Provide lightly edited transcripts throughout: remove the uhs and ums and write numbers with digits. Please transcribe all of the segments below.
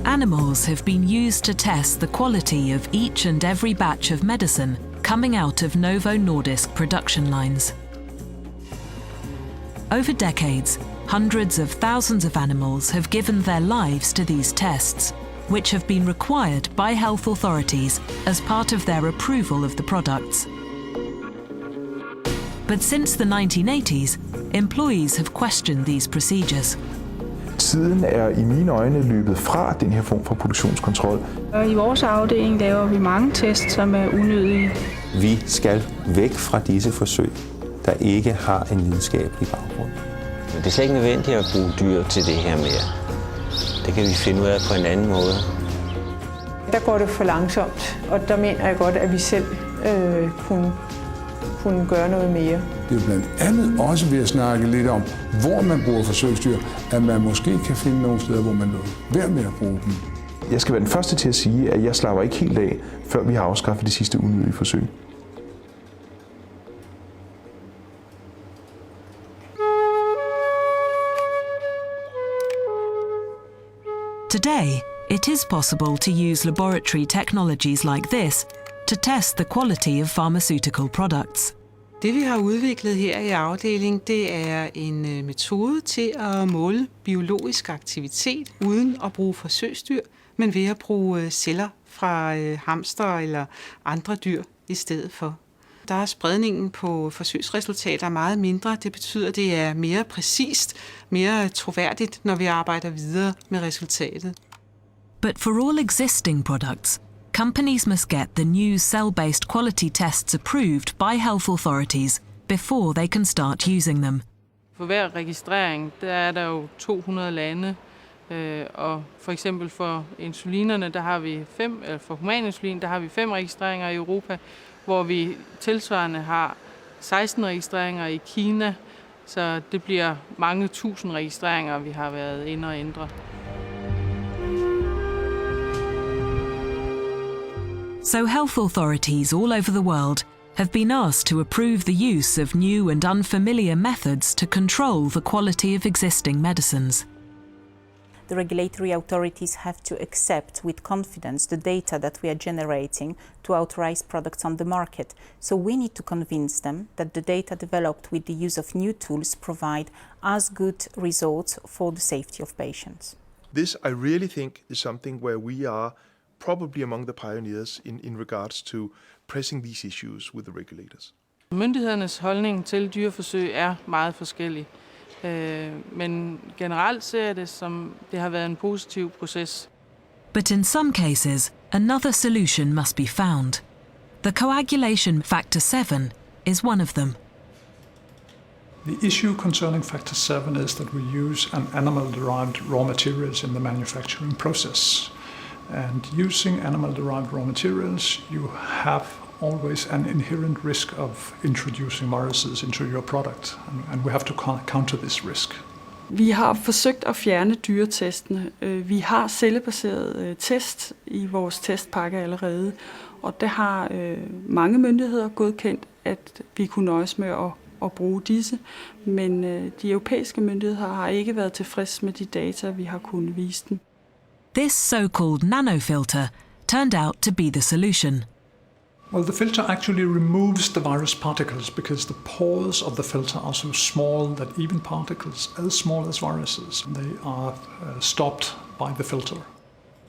Animals have been used to test the quality of each and every batch of medicine coming out of Novonordisk production lines. Over decades, hundreds of thousands of animals have given their lives to these tests, which have been required by health authorities as part of their approval of the products. But since the 1980s, employees have questioned these procedures. Tiden i mine øjne løbet fra den her form for produktionskontrol. I vores afdeling laver vi mange tests, som unødige. Vi skal væk fra disse forsøg, der ikke har en videnskabelig baggrund. Det er slet ikke nødvendigt at bruge dyr til det her mere. Det kan vi finde ud af på en anden måde. Der går det for langsomt, og der mener jeg godt, at vi selv kunne gøre noget mere. Det er jo blandt andet også ved at snakke lidt om, hvor man bruger forsøgsdyr, at man måske kan finde nogle steder, hvor man lader være med at bruge dem. Jeg skal være den første til at sige, at jeg slapper ikke helt af, før vi har afskaffet de sidste unødige forsøg. Today, it is possible to use laboratory technologies like this to test the quality of pharmaceutical products. Det vi har udviklet her i afdelingen, det er en metode til at måle biologisk aktivitet uden at bruge forsøgsdyr, men ved at bruge celler fra hamster eller andre dyr i stedet for. Der er spredningen på forsøgsresultater meget mindre. Det betyder, at det er mere præcist, mere troværdigt, når vi arbejder videre med resultatet. But for all existing products, companies must get the new cell-based quality tests approved by health authorities before they can start using them. For hver registrering, der er der jo 200 lande, og for eksempel for insulinerne, der har vi 5, eller for humaninsulin, der har vi 5 registreringer i Europa, hvor vi tilsvarende har 16 registreringer i Kina, så det bliver mange tusind registreringer, vi har været inde og ændre. So health authorities all over the world have been asked to approve the use of new and unfamiliar methods to control the quality of existing medicines. The regulatory authorities have to accept with confidence the data that we are generating to authorize products on the market. So we need to convince them that the data developed with the use of new tools provide as good results for the safety of patients. This, I really think, is something where we are probably among the pioneers in regards to pressing these issues with the regulators. Myndighedernes holdning til dyreforsøg er meget forskellig. Men generelt ser jeg det som, det har været en positiv proces. But in some cases, another solution must be found. The coagulation factor 7 is one of them. The issue concerning factor 7 is that we use an animal-derived raw materials in the manufacturing process. And using animal-derived raw materials, you have always an inherent risk of introducing viruses into your product, and we have to counter this risk. Vi har forsøgt at fjerne dyretestene. Vi har cellebaserede test i vores testpakke allerede, og der har mange myndigheder godkendt, at vi kunne nøjes med at bruge disse, men de europæiske myndigheder har ikke været tilfreds med de data, vi har kunnet vise dem. This so-called nanofilter turned out to be the solution. Well, the filter actually removes the virus particles because the pores of the filter are so small that even particles as small as viruses, they are stopped by the filter.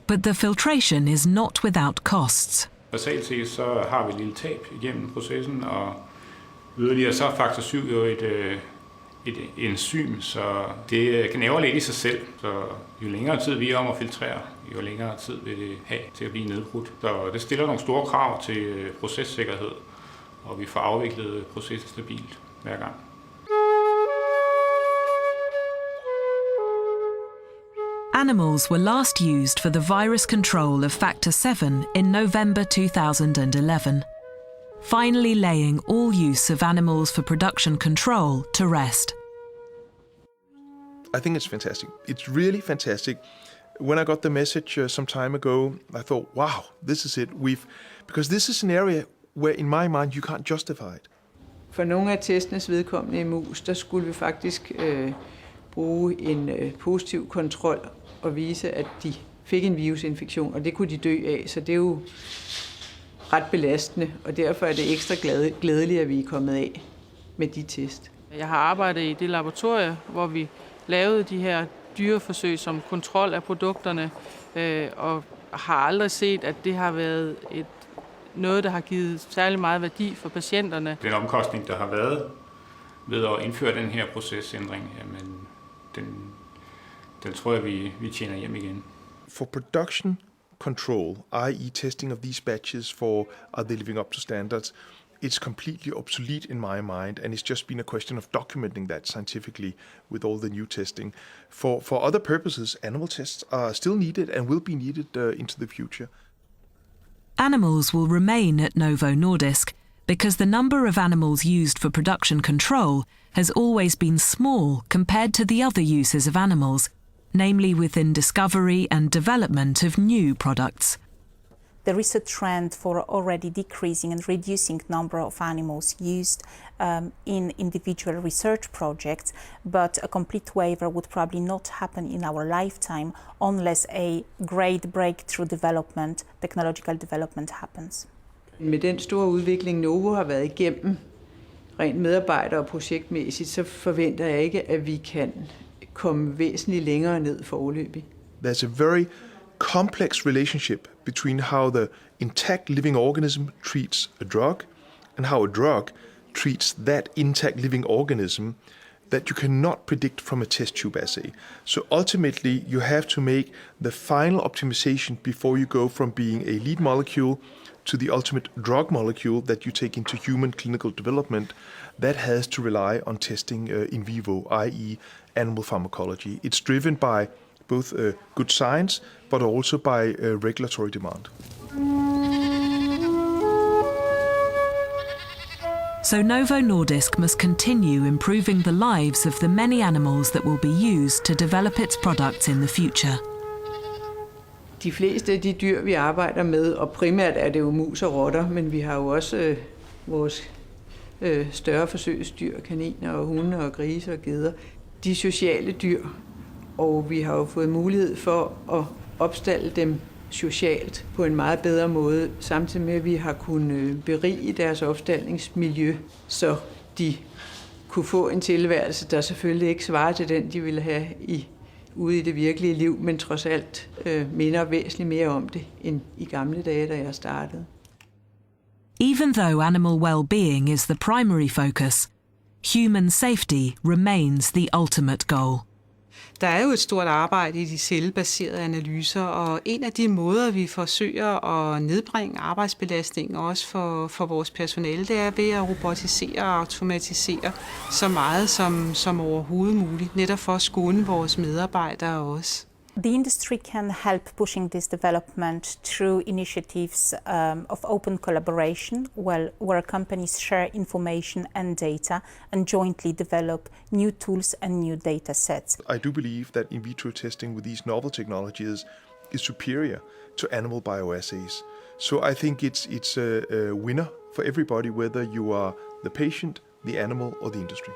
But the filtration is not without costs. Basalt set så har vi et lille tab igennem processen, og yderligere så er faktor 7 jo et enzym, så det knæver lidt i sig selv. Så jo længere tid vi er om at filtrere, jo længere tid vil det have til at blive nedbrudt. Så det stiller nogle store krav til processikkerhed, og vi får afviklet processen stabilt hver gang. Animals were last used for the virus control of factor 7 in November 2011, finally laying all use of animals for production control to rest. I think it's fantastic. It's really fantastic. When I got the message some time ago, I thought, wow, this is it. Because this is an area where, in my mind, you can't justify it. For nogle af testenes vedkommende i mus, der skulle vi faktisk bruge en positiv kontrol og vise, at de fik en virusinfektion, og det kunne de dø af, så det er jo ret belastende, og derfor er det ekstra glædeligt, at vi er kommet af med de test. Jeg har arbejdet i det laboratorium, hvor vi lavede de her dyreforsøg som kontrol af produkterne, og har aldrig set, at det har været noget, der har givet særlig meget værdi for patienterne. Den omkostning, der har været ved at indføre den her procesændring, jamen, den tror jeg, vi tjener hjem igen. For production control, i.e. testing of these batches for are they living up to standards, it's completely obsolete in my mind, and it's just been a question of documenting that scientifically with all the new testing. For other purposes, animal tests are still needed and will be needed into the future. Animals will remain at Novonordisk because the number of animals used for production control has always been small compared to the other uses of animals, namely within discovery and development of new products. There is a trend for already decreasing and reducing number of animals used in individual research projects, but a complete waiver would probably not happen in our lifetime unless a great breakthrough development, technological development happens. Med den store udvikling, Novo har været igennem, rent medarbejder- og projektmæssigt, så forventer jeg ikke, at vi kan komme væsentligt længere ned foreløbig. There's a very complex relationship between how the intact living organism treats a drug and how a drug treats that intact living organism that you cannot predict from a test tube assay. So ultimately, you have to make the final optimization before you go from being a lead molecule to the ultimate drug molecule that you take into human clinical development. That has to rely on testing in vivo, i.e. animal pharmacology. It's driven by both good science, but also by regulatory demand. So Novonordisk must continue improving the lives of the many animals that will be used to develop its products in the future. De fleste af de dyr, vi arbejder med, og primært er det jo mus og rotter, men vi har jo også vores større forsøgsdyr, kaniner og hunde og grise og geder. De sociale dyr, og vi har jo fået mulighed for at opstalle dem socialt på en meget bedre måde, samtidig med, at vi har kunnet berige deres opstaldningsmiljø, så de kunne få en tilværelse, der selvfølgelig ikke svarer til den, de ville have ude i det virkelige liv, men trods alt minder væsentligt mere om det, end i gamle dage, da jeg startede. Even though animal well-being is the primary focus, human safety remains the ultimate goal. Der er jo et stort arbejde i de cellebaserede analyser, og en af de måder, vi forsøger at nedbringe arbejdsbelastningen også for vores personale, det er ved at robotisere og automatisere så meget som overhovedet muligt, netop for at skåne vores medarbejdere også. The industry can help pushing this development through initiatives of open collaboration, where companies share information and data and jointly develop new tools and new data sets. I do believe that in vitro testing with these novel technologies is superior to animal bioassays. So I think it's a winner for everybody, whether you are the patient, the animal or the industry.